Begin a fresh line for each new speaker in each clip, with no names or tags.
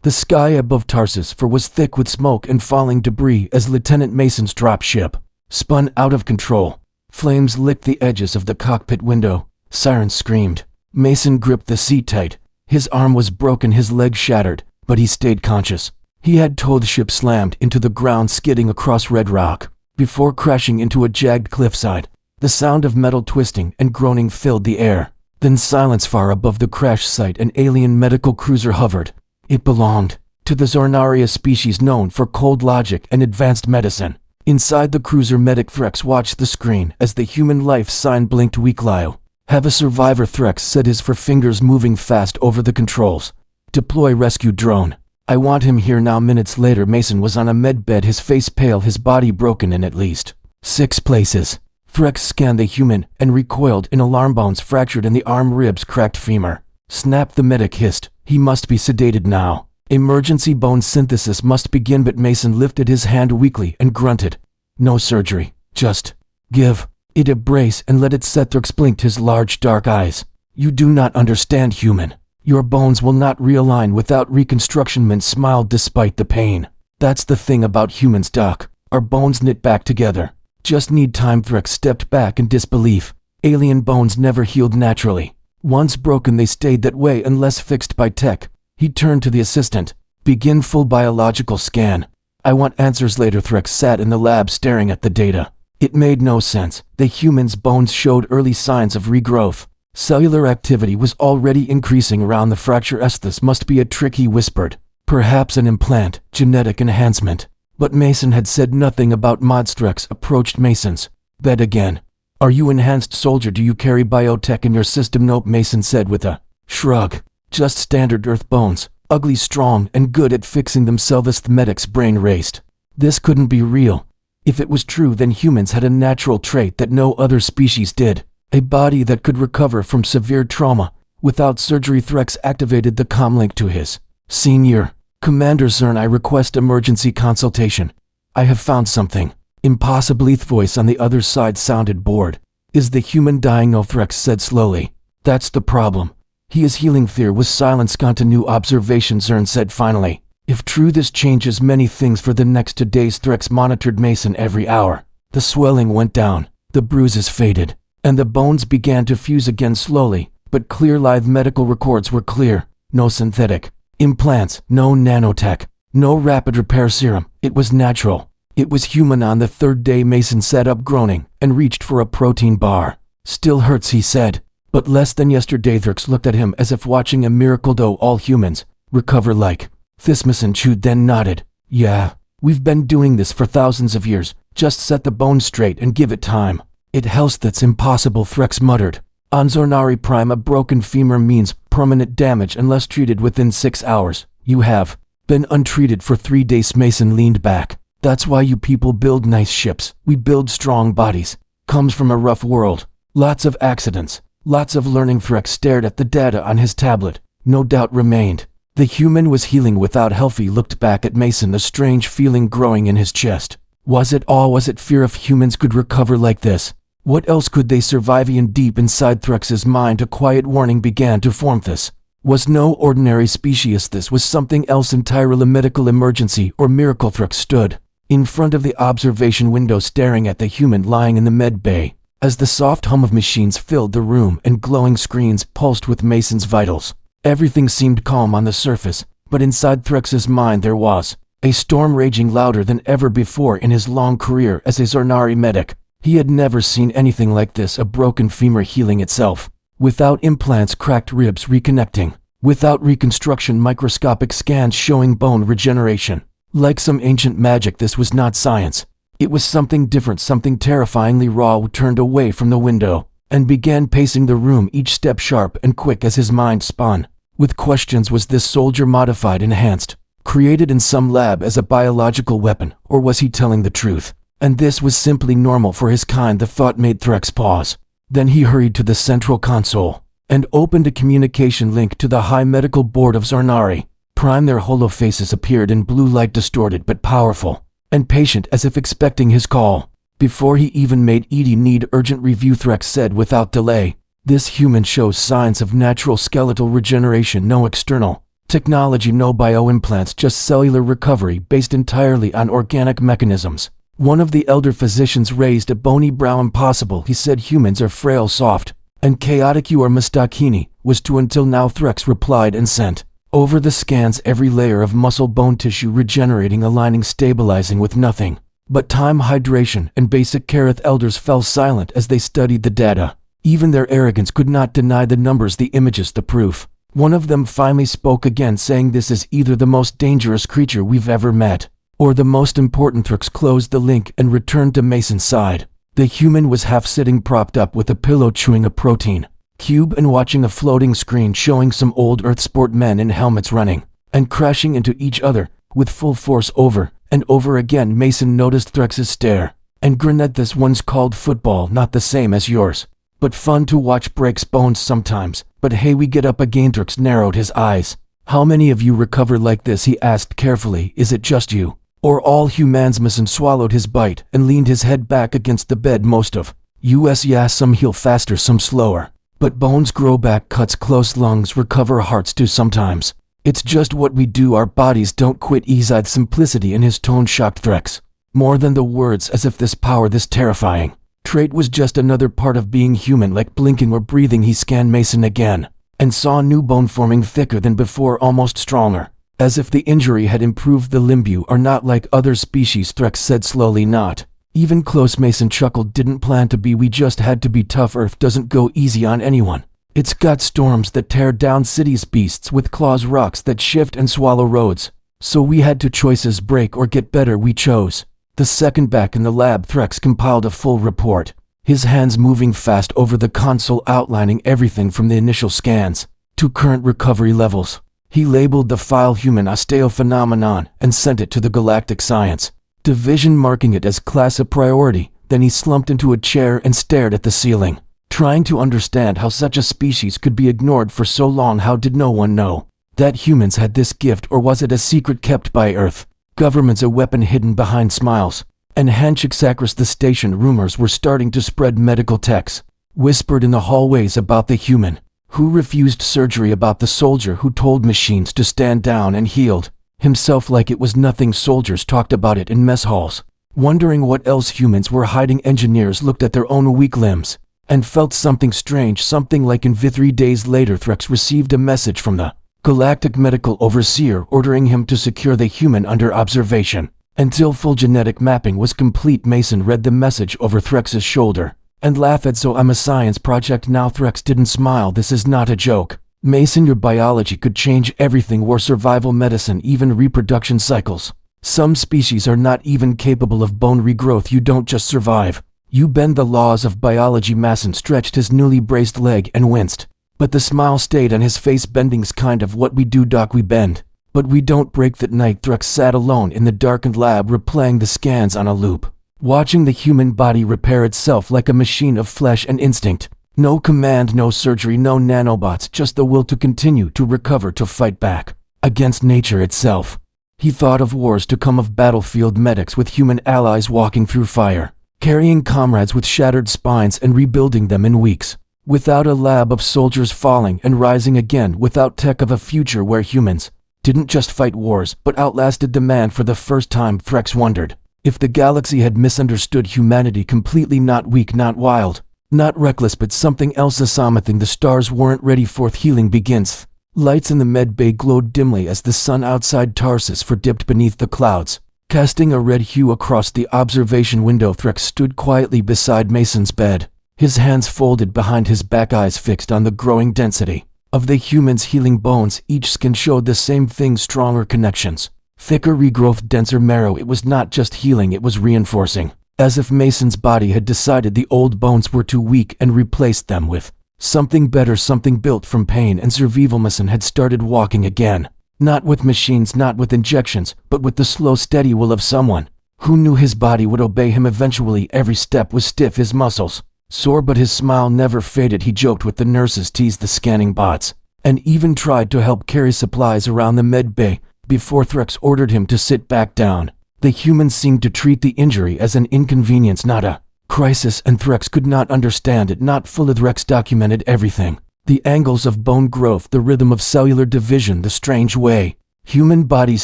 The sky above Tarsus was thick with smoke and falling debris as Lieutenant Mason's dropship spun out of control. Flames licked the edges of the cockpit window. Sirens screamed. Mason gripped the seat tight. His arm was broken, his leg shattered, but he stayed conscious. He had towed the ship slammed into the ground, skidding across red rock, before crashing into a jagged cliffside. The sound of metal twisting and groaning filled the air. Then silence far above the crash site. An alien medical cruiser hovered. It belonged to the Zornaria species known for cold logic and advanced medicine. Inside the cruiser, medic Threx watched the screen as the human life sign blinked weakly. Have a survivor, Threx said, his fingers moving fast over the controls. Deploy rescue drone. I want him here now. Minutes later, Mason was on a med bed, his face pale, his body broken in at least 6 places. Threx scanned the human and recoiled in alarm. Bones fractured in the arm, ribs cracked, femur. Snap, the medic hissed. He must be sedated now. Emergency bone synthesis must begin, but Mason lifted his hand weakly and grunted. No surgery. Just give it a brace and let it set. Threx blinked his large dark eyes. You do not understand, human. Your bones will not realign without reconstruction. Min smiled despite the pain. That's the thing about humans, Doc. Our bones knit back together. Just need time. Threx stepped back in disbelief. Alien bones never healed naturally. Once broken, they stayed that way unless fixed by tech. He turned to the assistant. Begin full biological scan. I want answers later. Threx sat in the lab staring at the data. It made no sense. The human's bones showed early signs of regrowth. Cellular activity was already increasing around the fracture. This must be a trick, he whispered. Perhaps an implant, genetic enhancement. But Mason had said nothing about mods. Threx approached Mason's bed again. Are you enhanced soldier? Do you carry biotech in your system? Nope, Mason said with a shrug. Just standard Earth bones, ugly, strong, and good at fixing themselves. The medic's brain raced. This couldn't be real. If it was true, then humans had a natural trait that no other species did. A body that could recover from severe trauma without surgery. Threx activated the comlink to his senior commander. Zern, I request emergency consultation. I have found something. Impossibly. The voice on the other side sounded bored. Is the human dying? No, Threx said slowly. That's the problem. He is healing. Fear was silenced. Gone to new observation, Zern said finally. If true, this changes many things for the next 2 days. Threx monitored Mason every hour. The swelling went down, the bruises faded, and the bones began to fuse again slowly, but clear. Live medical records were clear. No synthetic implants, no nanotech, no rapid repair serum. It was natural. It was human. On the 3rd day, Mason sat up groaning and reached for a protein bar. Still hurts, he said. But less than yesterday. Threx looked at him as if watching a miracle. Do all humans recover like this? Mason chewed, then nodded. Yeah, we've been doing this for thousands of years. Just set the bone straight and give it time. It helps. That's impossible, Threx muttered. On Zornari Prime, a broken femur means permanent damage unless treated within 6 hours. You have been untreated for 3 days. Mason leaned back. That's why you people build nice ships. We build strong bodies. Comes from a rough world. Lots of accidents. Lots of learning. Threx stared at the data on his tablet. No doubt remained. The human was healing without help. He looked back at Mason, a strange feeling growing in his chest. Was it all? Was it fear if humans could recover like this? What else could they survive? And deep inside Threx's mind, a quiet warning began to form. This was no ordinary species. This was something else entirely. Medical emergency or miracle. Threx stood in front of the observation window, staring at the human lying in the med bay. As the soft hum of machines filled the room and glowing screens pulsed with Mason's vitals, everything seemed calm on the surface, but inside Threx's mind there was a storm raging louder than ever before in his long career as a Zornari medic. He had never seen anything like this, a broken femur healing itself, without implants, cracked ribs reconnecting, without reconstruction, microscopic scans showing bone regeneration. Like some ancient magic, this was not science. It was something different, something terrifyingly raw. He turned away from the window and began pacing the room, each step sharp and quick as his mind spun with questions. Was this soldier modified, enhanced, created in some lab as a biological weapon, or was he telling the truth? And this was simply normal for his kind. The thought made Threx pause. Then he hurried to the central console and opened a communication link to the High Medical Board of Zornari Prime. Their hollow faces appeared in blue light, distorted but powerful and patient, as if expecting his call. Before he even made ED need urgent review, Threx said without delay. This human shows signs of natural skeletal regeneration, no external Technology, no bioimplants, just cellular recovery based entirely on organic mechanisms. One of the elder physicians raised a bony brow. Impossible, he said. Humans are frail, soft, and chaotic. You are Mustakini, was to until now, Threx replied and sent over the scans every layer of muscle, bone, tissue regenerating, aligning, stabilizing with nothing but time, hydration, and basic care. Elders fell silent as they studied the data. Even their arrogance could not deny the numbers, the images, the proof. One of them finally spoke again, saying, "This is either the most dangerous creature we've ever met, or the most important." Threx closed the link and returned to Mason's side. The human was half sitting, propped up with a pillow, chewing a protein cube and watching a floating screen showing some old Earth sport men in helmets running and crashing into each other with full force over and over again. Mason noticed Threx's stare and grinned. "This one's called football, not the same as yours, but fun to watch. Breaks bones sometimes, but hey, we get up again." Threx narrowed his eyes. "How many of you recover like this?" he asked carefully. "Is it just you, or all humans?" Mason swallowed his bite and leaned his head back against the bed. "Most of us, yeah. Some heal faster, some slower, but bones grow back, cuts close, lungs recover, hearts do sometimes. It's just what we do, our bodies don't quit." Easy simplicity in his tone shocked Threx more than the words, as if this power, this terrifying trait, was just another part of being human. Like blinking or breathing, he scanned Mason again and saw new bone forming, thicker than before, almost stronger, as if the injury had improved the limb. "You are not like other species," Threx said slowly. "Not even close." Mason chuckled. "Didn't plan to be, we just had to be tough. Earth doesn't go easy on anyone. It's got storms that tear down cities, beasts with claws, rocks that shift and swallow roads. So we had two choices, break or get better. We chose the second." Back in the lab, Threx compiled a full report, his hands moving fast over the console, outlining everything from the initial scans to current recovery levels. He labeled the file "Human Osteophenomenon" and sent it to the Galactic Science Division, marking it as class A priority. Then he slumped into a chair and stared at the ceiling, trying to understand how such a species could be ignored for so long. How did no one know that humans had this gift, or was it a secret kept by Earth governments, a weapon hidden behind smiles and handshakes? Across the station, rumors were starting to spread. Medical techs whispered in the hallways about the human who refused surgery, about the soldier who told machines to stand down and healed himself like it was nothing. Soldiers talked about it in mess halls, wondering what else humans were hiding. Engineers looked at their own weak limbs and felt something strange, something like envy. 3 days later, Threx received a message from the Galactic Medical Overseer ordering him to secure the human under observation until full genetic mapping was complete. Mason read the message over Threx's shoulder and laughed. "So I'm a science project now?" Threx didn't smile. "This is not a joke, Mason. Your biology could change everything. War, survival, medicine, even reproduction cycles. Some species are not even capable of bone regrowth. You don't just survive, you bend the laws of biology." Mason stretched his newly braced leg and winced, but the smile stayed on his face. "Bending's kind of what we do, Doc. We bend, but we don't break." That night, Threx sat alone in the darkened lab, replaying the scans on a loop, watching the human body repair itself like a machine of flesh and instinct. No command, no surgery, no nanobots, just the will to continue, to recover, to fight back against nature itself. He thought of wars to come, of battlefield medics with human allies walking through fire, carrying comrades with shattered spines and rebuilding them in weeks, without a lab, of soldiers falling and rising again, without tech, of a future where humans didn't just fight wars but outlasted the man. For the first time, Threx wondered if the galaxy had misunderstood humanity completely. Not weak, not wild, not reckless, but something else. Something the stars weren't ready for. Healing begins. Lights in the med bay glowed dimly as the sun outside Tarsus dipped beneath the clouds, casting a red hue across the observation window. Threx stood quietly beside Mason's bed, his hands folded behind his back, eyes fixed on the growing density of the human's healing bones. Each skin showed the same thing: stronger connections, thicker regrowth, denser marrow. It was not just healing, it was reinforcing, as if Mason's body had decided the old bones were too weak and replaced them with something better, something built from pain and survival. Mason had started walking again, not with machines, not with injections, but with the slow, steady will of someone who knew his body would obey him eventually. Every step was stiff, his muscles sore, but his smile never faded. He joked with the nurses, teased the scanning bots, and even tried to help carry supplies around the med bay before Threx ordered him to sit back down. The human seemed to treat the injury as an inconvenience, not a crisis, and Threx could not understand it. Not fully. Threx documented everything The angles of bone growth, the rhythm of cellular division, the strange way human bodies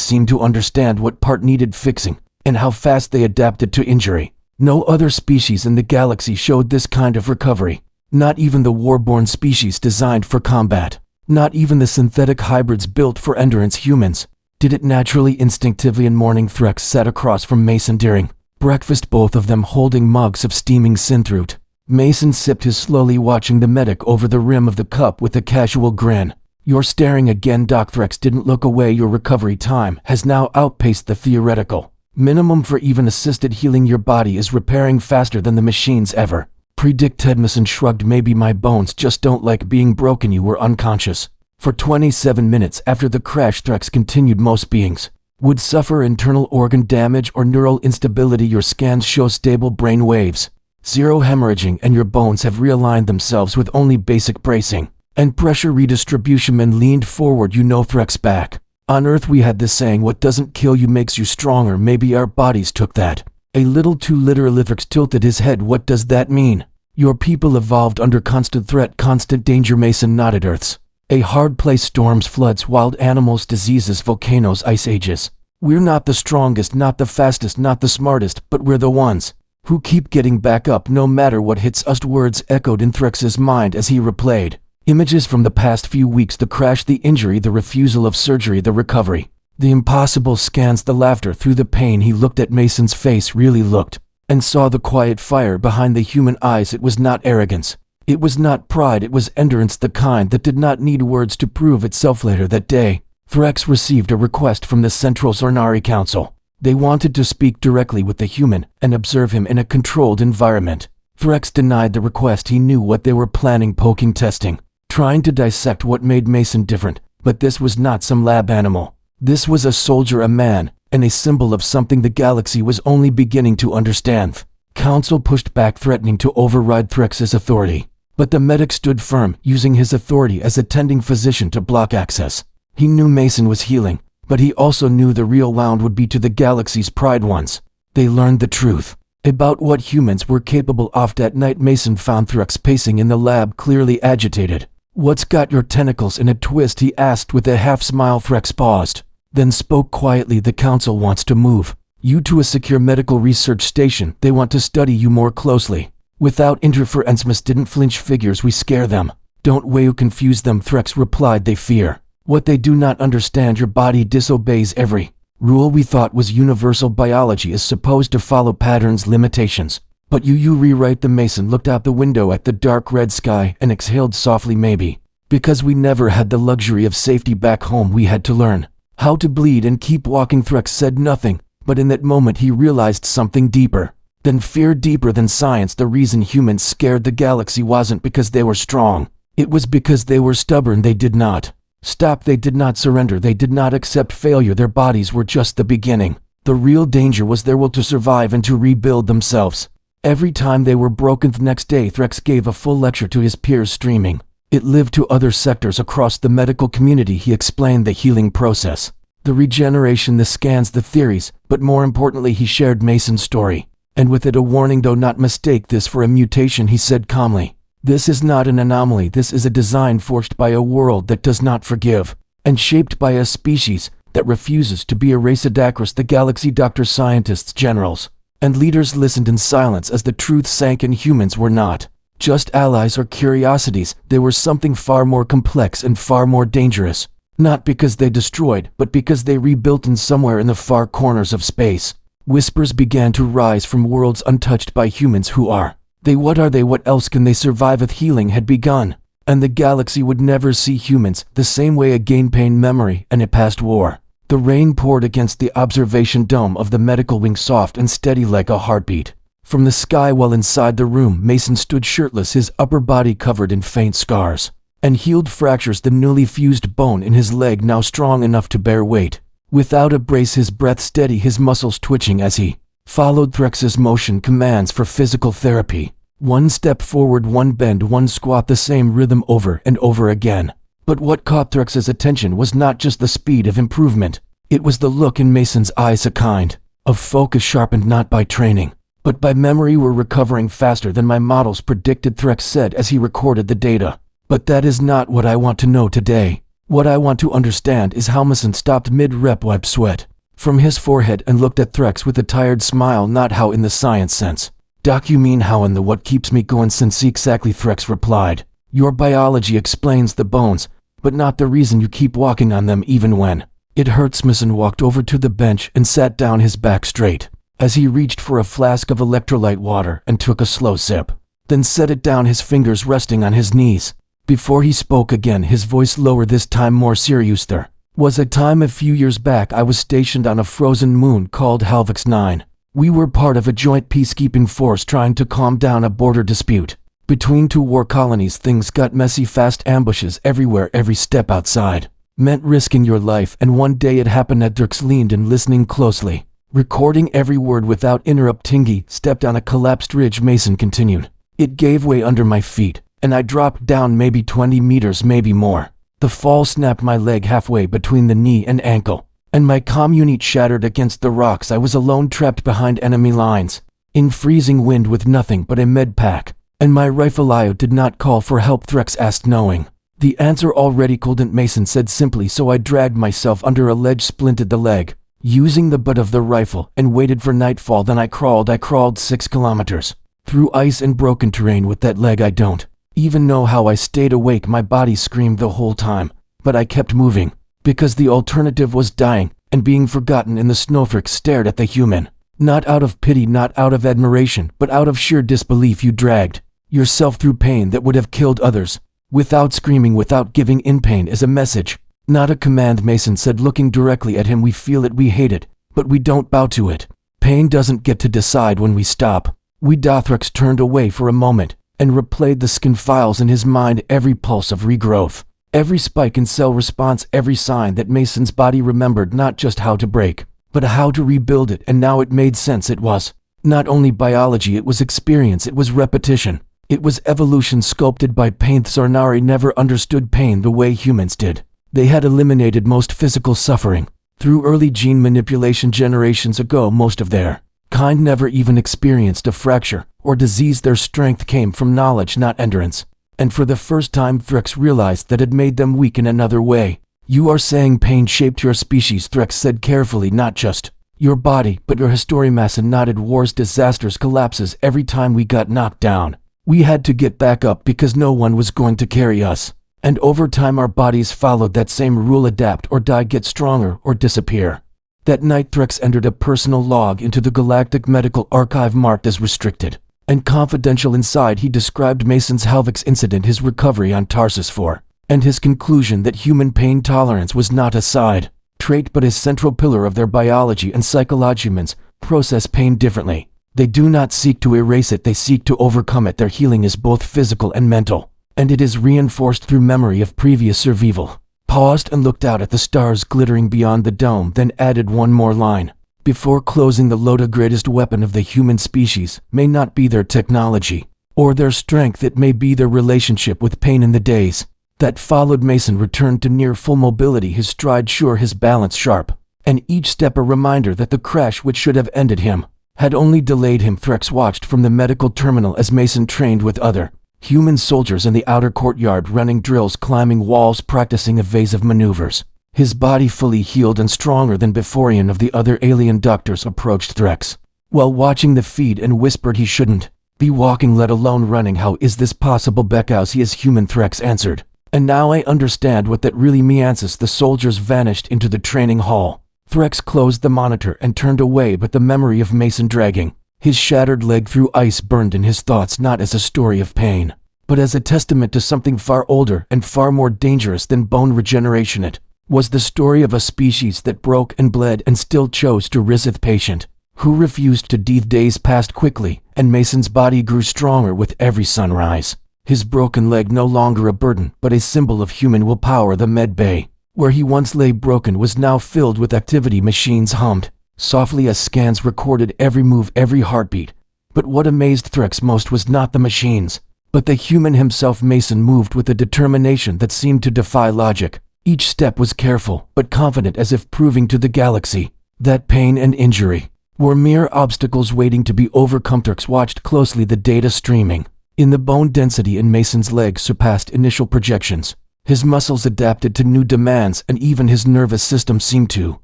seemed to understand what part needed fixing, and how fast they adapted to injury. No other species in the galaxy showed this kind of recovery. Not even the war-born species designed for combat. Not even the synthetic hybrids built for endurance humans. Did it naturally, instinctively. In morning, Threx sat across from Mason during breakfast, both of them holding mugs of steaming synthroot. Mason sipped his slowly, watching the medic over the rim of the cup with a casual grin. "You're staring again, Doc." Threx didn't look away. "Your recovery time has now outpaced the theoretical minimum for even assisted healing. Your body is repairing faster than the machines ever predicted." Mason shrugged. "Maybe my bones just don't like being broken." "You were unconscious for 27 minutes after the crash," Threx continued. "Most beings would suffer internal organ damage or neural instability. Your scans show stable brain waves, zero hemorrhaging, and your bones have realigned themselves with only basic bracing and pressure redistribution." Man leaned forward. "You know, Threx, back on Earth we had this saying, what doesn't kill you makes you stronger. Maybe our bodies took that a little too literally." Threx tilted his head. "What does that mean?" "Your people evolved under constant threat, constant danger." Mason nodded. "Earth's a hard place. Storms, floods, wild animals, diseases, volcanoes, ice ages. We're not the strongest, not the fastest, not the smartest, but we're the ones who keep getting back up no matter what hits us." Words echoed in Threx's mind as he replayed images from the past few weeks: the crash, the injury, the refusal of surgery, the recovery, the impossible scans, the laughter through the pain. He looked at Mason's face, really looked, and saw the quiet fire behind the human eyes. It was not arrogance. It was not pride. It was endurance, the kind that did not need words to prove itself. Later that day, Threx received a request from the Central Zornari Council. They wanted to speak directly with the human and observe him in a controlled environment. Threx denied the request. He knew what they were planning: poking, testing, trying to dissect what made Mason different. But this was not some lab animal. This was a soldier, a man, and a symbol of something the galaxy was only beginning to understand. Council pushed back, threatening to override Threx's authority. But the medic stood firm, using his authority as attending physician to block access. He knew Mason was healing, but he also knew the real wound would be to the galaxy's pride once they learned the truth about what humans were capable of. That night, Mason found Threx pacing in the lab, clearly agitated. "What's got your tentacles in a twist?" he asked with a half-smile. Threx paused, then spoke quietly. "The council wants to move you to a secure medical research station. They want to study you more closely without interference." Miss didn't flinch. "Figures, we scare them. Don't we confuse them," Threx replied. "They fear what they do not understand. Your body disobeys every rule we thought was universal. Biology is supposed to follow patterns, limitations. But you rewrite them." Mason looked out the window at the dark red sky and exhaled softly. "Maybe because we never had the luxury of safety back home, we had to learn how to bleed and keep walking." Threx said nothing, but in that moment he realized something deeper than fear, deeper than science. The reason humans scared the galaxy wasn't because they were strong. It was because they were stubborn. They did not stop. They did not surrender. They did not accept failure. Their bodies were just the beginning. The real danger was their will to survive and to rebuild themselves. Every time they were broken. The next day, Threx gave a full lecture to his peers, streaming it live to other sectors across the medical community. He explained the healing process, the regeneration, the scans, the theories, but more importantly, he shared Mason's story. And with it a warning: "Do not mistake this for a mutation," he said calmly. "This is not an anomaly. This is a design forged by a world that does not forgive, and shaped by a species that refuses to be erased." Across the galaxy, doctors, scientists, generals, and leaders listened in silence as the truth sank in. Humans were not just allies or curiosities. They were something far more complex and far more dangerous. Not because they destroyed, but because they rebuilt in somewhere in the far corners of space. Whispers began to rise from worlds untouched by humans. Who are they? What are they? What else can they survive? If healing had begun, and the galaxy would never see humans the same way again. Pain, memory, and a past war. The rain poured against the observation dome of the medical wing, soft and steady like a heartbeat from the sky. While inside the room, Mason stood shirtless, his upper body covered in faint scars and healed fractures, the newly fused bone in his leg now strong enough to bear weight. Without a brace, his breath steady, his muscles twitching as he followed Threx's motion commands for physical therapy. One step forward, one bend, one squat, the same rhythm over and over again. But what caught Threx's attention was not just the speed of improvement. It was the look in Mason's eyes, a kind of focus sharpened not by training, but by memory. "We're recovering faster than my models predicted," Threx said as he recorded the data. But that is not what I want to know today. What I want to understand is how Mason stopped mid-rep, wiped sweat from his forehead and looked at Threx with a tired smile. Not how in the science sense. Doc, you mean how in the what keeps me going since exactly, Threx replied. Your biology explains the bones, but not the reason you keep walking on them even when it hurts. Mason walked over to the bench and sat down, his back straight, as he reached for a flask of electrolyte water and took a slow sip, then set it down, his fingers resting on his knees. Before he spoke again, his voice lower, this time more serious. There was a time a few years back I was stationed on a frozen moon called Halvix 9. We were part of a joint peacekeeping force trying to calm down a border dispute between two war colonies. Things got messy fast, ambushes everywhere, every step outside meant risking your life, and one day it happened. Threx leaned in, listening closely, recording every word without interrupting. He stepped on a collapsed ridge, Mason continued. It gave way under my feet, and I dropped down maybe 20 meters, maybe more. The fall snapped my leg halfway between the knee and ankle, and my comm unit shattered against the rocks. I was alone, trapped behind enemy lines, in freezing wind with nothing but a med pack, and my rifle. I did not call for help, Threx asked, knowing the answer already. Couldn't, Mason said simply, so I dragged myself under a ledge, splinted the leg, using the butt of the rifle, and waited for nightfall. Then I crawled 6 kilometers through ice and broken terrain with that leg. I don't even know how I stayed awake. My body screamed the whole time, but I kept moving, because the alternative was dying and being forgotten in the snow. Threx stared at the human, not out of pity, not out of admiration, but out of sheer disbelief. You dragged yourself through pain that would have killed others, without screaming, without giving in. Pain is a message, not a command, Mason said, looking directly at him. We feel it, we hate it, but we don't bow to it. Pain doesn't get to decide when we stop. We die. Threx turned away for a moment and replayed the skin files in his mind, every pulse of regrowth, every spike in cell response, every sign that Mason's body remembered, not just how to break, but how to rebuild it. And now it made sense. It was not only biology, it was experience, it was repetition, it was evolution sculpted by pain. Zarnari never understood pain the way humans did. They had eliminated most physical suffering through early gene manipulation generations ago. Most of their kind never even experienced a fracture or disease. Their strength came from knowledge, not endurance. And for the first time, Threx realized that it made them weak in another way. You are saying pain shaped your species, Threx said carefully, not just your body, but your history. Mason nodded. Wars, disasters, collapses. Every time we got knocked down, we had to get back up because no one was going to carry us. And over time our bodies followed that same rule: adapt or die, get stronger or disappear. That night, Threx entered a personal log into the Galactic Medical Archive marked as restricted and confidential. Inside, he described Mason's Halvix incident, his recovery on Tarsus 4, and his conclusion that human pain tolerance was not a side trait but a central pillar of their biology and psychology. Humans process pain differently. They do not seek to erase it, they seek to overcome it. Their healing is both physical and mental, and it is reinforced through memory of previous survival. Paused and looked out at the stars glittering beyond the dome, then added one more line before closing. The load, greatest weapon of the human species, may not be their technology or their strength, it may be their relationship with pain. In the days that followed, Mason returned to near full mobility, his stride sure, his balance sharp, and each step a reminder that the crash which should have ended him had only delayed him. Threx watched from the medical terminal as Mason trained with other human soldiers in the outer courtyard, running drills, climbing walls, practicing evasive maneuvers. His body fully healed and stronger than before. Ian of the other alien doctors approached Threx while watching the feed and whispered he shouldn't be walking, let alone running. How is this possible, Beckhouse? He is human, Threx answered. And now I understand what that really means. The soldiers vanished into the training hall. Threx closed the monitor and turned away, but the memory of Mason dragging his shattered leg through ice burned in his thoughts, not as a story of pain, but as a testament to something far older and far more dangerous than bone regeneration. It was the story of a species that broke and bled and still chose to resist, patient, who refused to die. Days passed quickly, and Mason's body grew stronger with every sunrise. His broken leg no longer a burden, but a symbol of human willpower. The med bay, where he once lay broken, was now filled with activity. Machines hummed softly as scans recorded every move, every heartbeat. But what amazed Threx most was not the machines, but the human himself. Mason moved with a determination that seemed to defy logic. Each step was careful, but confident, as if proving to the galaxy that pain and injury were mere obstacles waiting to be overcome. Threx watched closely the data streaming In the bone density in Mason's leg surpassed initial projections. His muscles adapted to new demands, and even his nervous system seemed to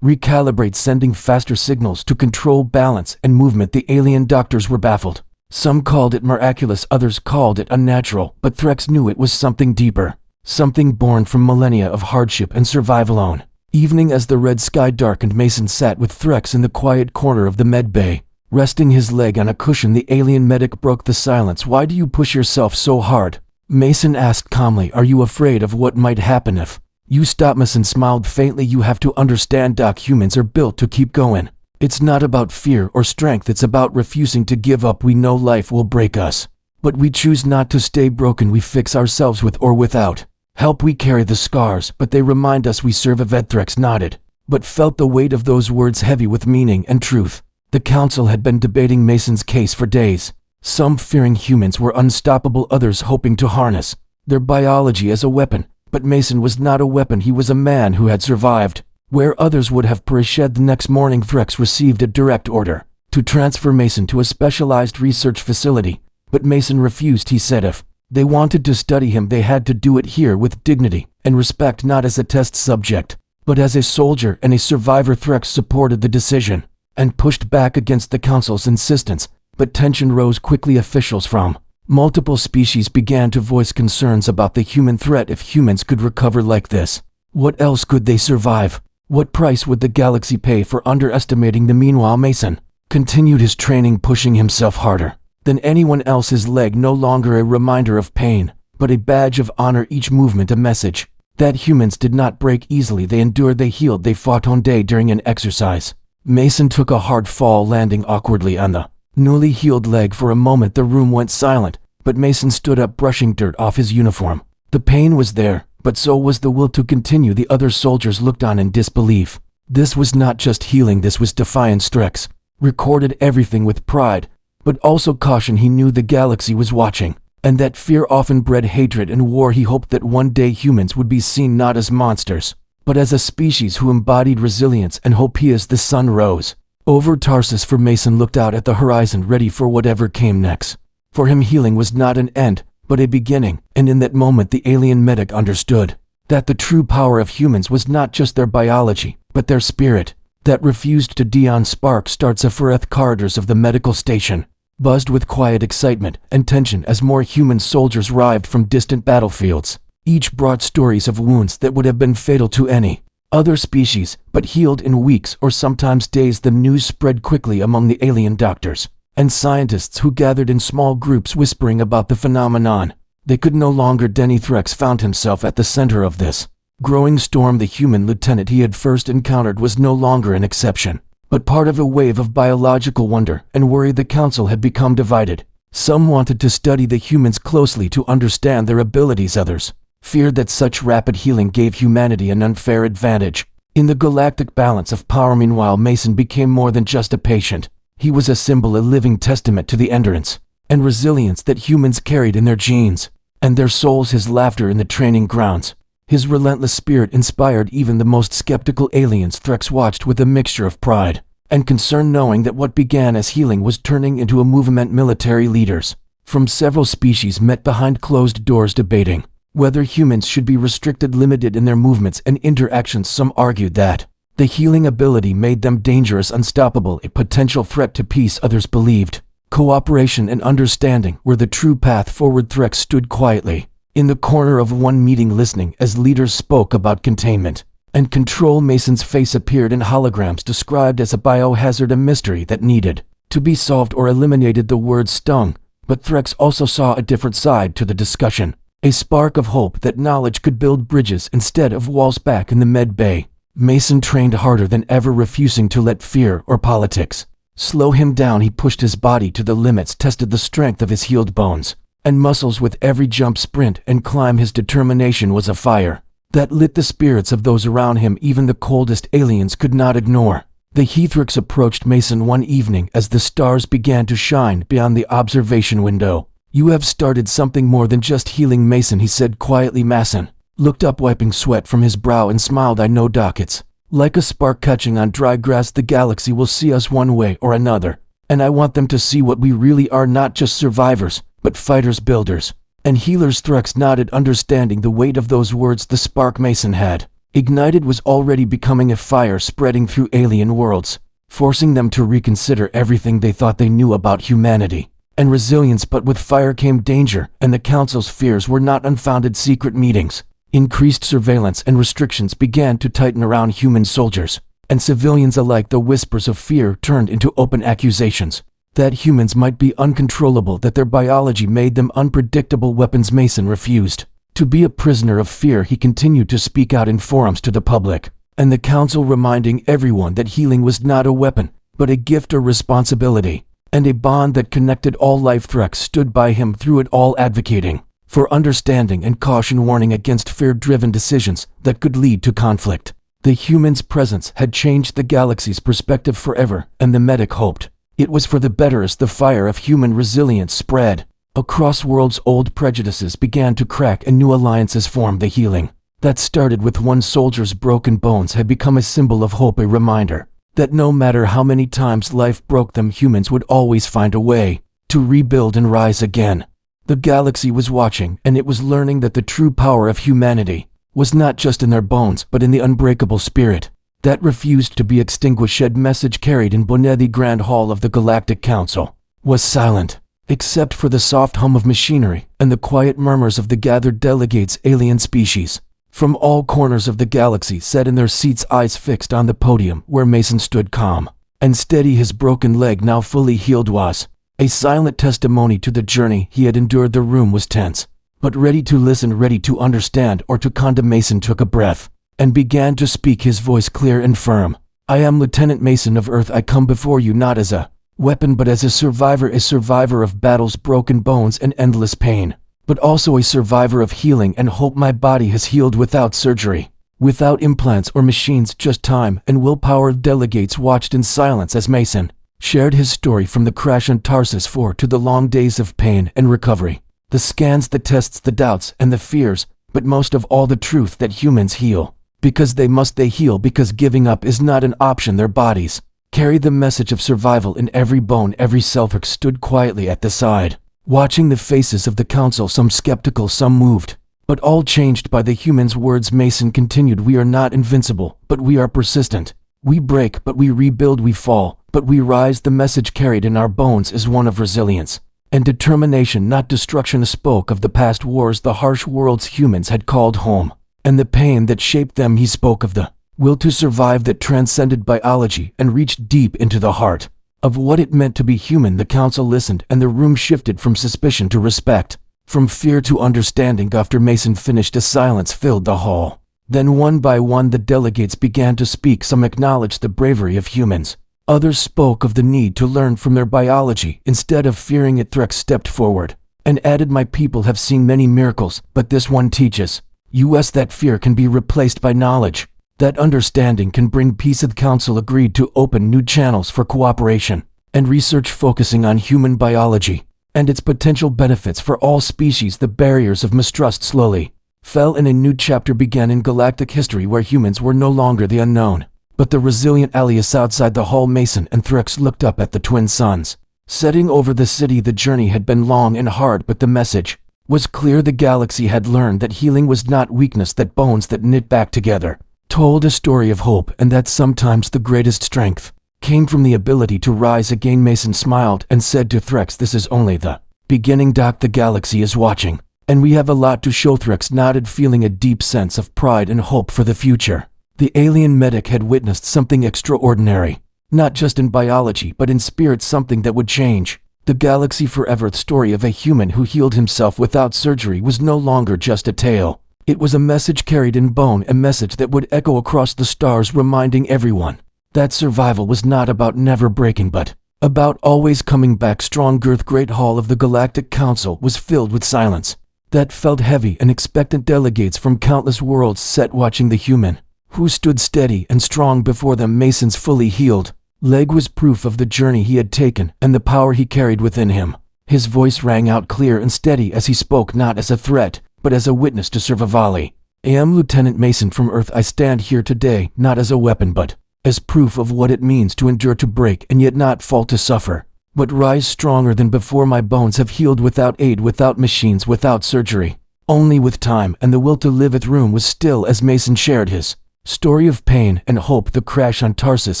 recalibrate, sending faster signals to control balance and movement. The alien doctors were baffled. Some called it miraculous, others called it unnatural, but Threx knew it was something deeper, something born from millennia of hardship and survival alone. Evening, as the red sky darkened, Mason sat with Threx in the quiet corner of the med bay. Resting his leg on a cushion, the alien medic broke the silence. "Why do you push yourself so hard?" Mason asked calmly. "Are you afraid of what might happen if you stop?" Mason smiled faintly. "You have to understand, Doc, humans are built to keep going. It's not about fear or strength, it's about refusing to give up. We know life will break us, but we choose not to stay broken. We fix ourselves with or without help. We carry the scars, but they remind us we serve a vet." Threx nodded, but felt the weight of those words heavy with meaning and truth. The council had been debating Mason's case for days, some fearing humans were unstoppable, others hoping to harness their biology as a weapon. But Mason was not a weapon, he was a man who had survived. Where others would have perished. The next morning, Threx received a direct order to transfer Mason to a specialized research facility, but Mason refused. He said if they wanted to study him, they had to do it here with dignity and respect, not as a test subject, but as a soldier and a survivor. Threx supported the decision and pushed back against the council's insistence, but tension rose quickly. Officials from multiple species began to voice concerns about the human threat. If humans could recover like this, what else could they survive? What price would the galaxy pay for underestimating them? Meanwhile, Mason continued his training, pushing himself harder than anyone else. His leg no longer a reminder of pain, but a badge of honor, each movement a message that humans did not break easily. They endured, they healed, they fought on day. During an exercise, Mason took a hard fall, landing awkwardly on the newly healed leg. For a moment the room went silent, but Mason stood up, brushing dirt off his uniform. The pain was there, but so was the will to continue. The other soldiers looked on in disbelief. This was not just healing, this was defiance. Threx recorded everything with pride, but also caution. He knew the galaxy was watching, and that fear often bred hatred and war. He hoped that one day humans would be seen not as monsters, but as a species who embodied resilience and hope. As the sun rose over Tarsus, for Mason looked out at the horizon, ready for whatever came next. For him, healing was not an end, but a beginning, and in that moment the alien medic understood that the true power of humans was not just their biology, but their spirit that refused to die. Spark starts. The corridors of the medical station buzzed with quiet excitement and tension as more human soldiers arrived from distant battlefields. Each brought stories of wounds that would have been fatal to any other species, but healed in weeks or sometimes days. The news spread quickly among the alien doctors and scientists who gathered in small groups, whispering about the phenomenon. They could no longer deny. Threx found himself at the center of this growing storm. The human lieutenant he had first encountered was no longer an exception, but part of a wave of biological wonder and worry. The council had become divided. Some wanted to study the humans closely to understand their abilities, others feared that such rapid healing gave humanity an unfair advantage in the galactic balance of power. Meanwhile, Mason became more than just a patient. He was a symbol, a living testament to the endurance and resilience that humans carried in their genes and their souls. His laughter in the training grounds, his relentless spirit inspired even the most skeptical aliens. Threx watched with a mixture of pride and concern, knowing that what began as healing was turning into a movement. Military leaders from several species met behind closed doors, debating whether humans should be restricted, limited in their movements and interactions. Some argued that the healing ability made them dangerous, unstoppable, a potential threat to peace. Others believed cooperation and understanding were the true path forward. Threx stood quietly in the corner of one meeting, listening as leaders spoke about containment and control. Mason's face appeared in holograms, described as a biohazard, a mystery that needed to be solved or eliminated. The words stung, but Threx also saw a different side to the discussion, a spark of hope that knowledge could build bridges instead of walls. Back in the med bay, Mason trained harder than ever, refusing to let fear or politics slow him down. He pushed his body to the limits, tested the strength of his healed bones and muscles with every jump, sprint, and climb. His determination was a fire that lit the spirits of those around him. Even the coldest aliens could not ignore the heat. Threx approached Mason one evening as the stars began to shine beyond the observation window. "You have started something more than just healing, Mason," he said quietly. Mason looked up, wiping sweat from his brow, and smiled. "I know, Doc, it's like a spark catching on dry grass. The galaxy will see us one way or another, and I want them to see what we really are, not just survivors, but fighters, builders, and healers. Threx nodded, understanding the weight of those words. The spark Mason had ignited was already becoming a fire spreading through alien worlds, forcing them to reconsider everything they thought they knew about humanity and resilience. But with fire came danger, and the Council's fears were not unfounded. Secret meetings, increased surveillance, and restrictions began to tighten around human soldiers and civilians alike. The whispers of fear turned into open accusations that humans might be uncontrollable, that their biology made them unpredictable weapons. Mason refused to be a prisoner of fear. He continued to speak out in forums to the public and the Council, reminding everyone that healing was not a weapon, but a gift, or responsibility, and a bond that connected all life. Threx stood by him through it all, advocating for understanding and caution, warning against fear-driven decisions that could lead to conflict. The human's presence had changed the galaxy's perspective forever, and the medic hoped it was for the better. As the fire of human resilience spread across worlds, old prejudices began to crack and new alliances formed. The healing that started with one soldier's broken bones had become a symbol of hope, a reminder that no matter how many times life broke them, humans would always find a way to rebuild and rise again. The galaxy was watching, and it was learning that the true power of humanity was not just in their bones, but in the unbreakable spirit that refused to be extinguished. A message carried in Bonnet. The Grand Hall of the Galactic Council was silent, except for the soft hum of machinery and the quiet murmurs of the gathered delegates. Alien species from all corners of the galaxy sat in their seats, eyes fixed on the podium where Mason stood, calm and steady. His broken leg, now fully healed, was a silent testimony to the journey he had endured. The room was tense, but ready to listen, ready to understand or to condemn. Mason took a breath and began to speak, his voice clear and firm. I am Lieutenant Mason of Earth. I come before you not as a weapon, but as a survivor of battles, broken bones, and endless pain, but also a survivor of healing and hope. My body has healed without surgery, without implants or machines, just time and willpower. Delegates watched in silence as Mason shared his story, from the crash on Tarsus 4 to the long days of pain and recovery, the scans, the tests, the doubts, and the fears, but most of all the truth that humans heal because they must. They heal because giving up is not an option. Their bodies carried the message of survival in every bone, every cell. Threx stood quietly at the side, watching the faces of the Council, some skeptical, some moved, but all changed by the human's words. Mason continued, we are not invincible, but we are persistent. We break, but we rebuild. We fall, but we rise. The message carried in our bones is one of resilience and determination, not destruction. Spoke of the past wars, the harsh worlds humans had called home, and the pain that shaped them. He spoke of the will to survive that transcended biology and reached deep into the heart of what it meant to be human. The Council listened, and the room shifted from suspicion to respect, from fear to understanding. After Mason finished, a silence filled the hall. Then one by one the delegates began to speak. Some acknowledged the bravery of humans. Others spoke of the need to learn from their biology instead of fearing it. Threx stepped forward and added, my people have seen many miracles, but this one teaches us that fear can be replaced by knowledge, that understanding can bring peace. The Council agreed to open new channels for cooperation and research, focusing on human biology and its potential benefits for all species. The barriers of mistrust slowly fell, and a new chapter began in galactic history where humans were no longer the unknown, but the resilient allies. Outside the hall, Mason and Threx looked up at the twin suns setting over the city. The journey had been long and hard, but the message was clear. The galaxy had learned that healing was not weakness, that bones that knit back together told a story of hope, and that sometimes the greatest strength came from the ability to rise again. Mason smiled and said to Threx, this is only the beginning. Doc, the galaxy is watching, and we have a lot to show. Threx nodded, feeling a deep sense of pride and hope for the future. The alien medic had witnessed something extraordinary, not just in biology but in spirit, something that would change the galaxy forever. The story of a human who healed himself without surgery was no longer just a tale. It was a message carried in bone, a message that would echo across the stars, reminding everyone that survival was not about never breaking, but about always coming back stronger. The Great Hall of the Galactic Council was filled with silence that felt heavy, and expectant delegates from countless worlds sat watching the human who stood steady and strong before them. Mason's fully healed leg was proof of the journey he had taken and the power he carried within him. His voice rang out clear and steady as he spoke, not as a threat, but as a witness to survival. I am Lieutenant Mason from Earth. I stand here today not as a weapon, but as proof of what it means to endure, to break and yet not fall, to suffer but rise stronger than before. My bones have healed without aid, without machines, without surgery. Only with time and the will to live. It room was still as Mason shared his story of pain and hope, the crash on Tarsus,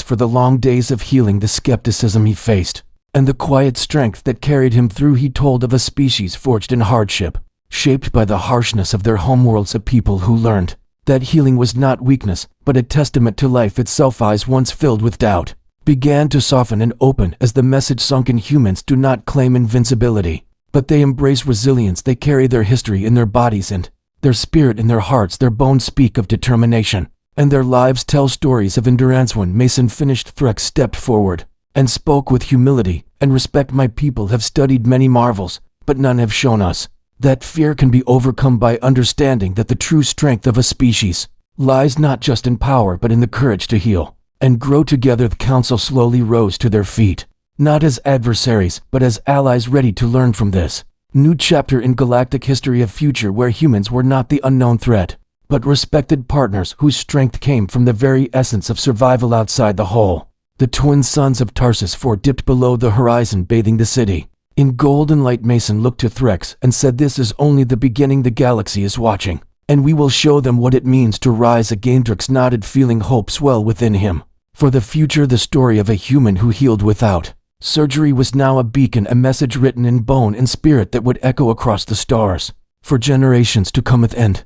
for the long days of healing, the skepticism he faced, and the quiet strength that carried him through. He told of a species forged in hardship, shaped by the harshness of their homeworlds, a people who learned that healing was not weakness, but a testament to life itself. Eyes once filled with doubt began to soften and open as the message sunk in. Humans do not claim invincibility, but they embrace resilience. They carry their history in their bodies and their spirit in their hearts. Their bones speak of determination, and their lives tell stories of endurance. When Mason finished, Threx stepped forward and spoke with humility and respect. My people have studied many marvels, but none have shown us that fear can be overcome by understanding that the true strength of a species lies not just in power but in the courage to heal and grow together. The council slowly rose to their feet, not as adversaries but as allies, ready to learn from this new chapter in galactic history, a future where humans were not the unknown threat, but respected partners whose strength came from the very essence of survival. Outside the hole, the twin suns of Tarsus 4 dipped below the horizon, bathing the city in golden light. Mason looked to Threx and said, "This is only the beginning. The galaxy is watching, and we will show them what it means to rise again." Threx nodded, feeling hope swell within him for the future. The story of a human who healed without surgery was now a beacon, a message written in bone and spirit that would echo across the stars for generations to come. End.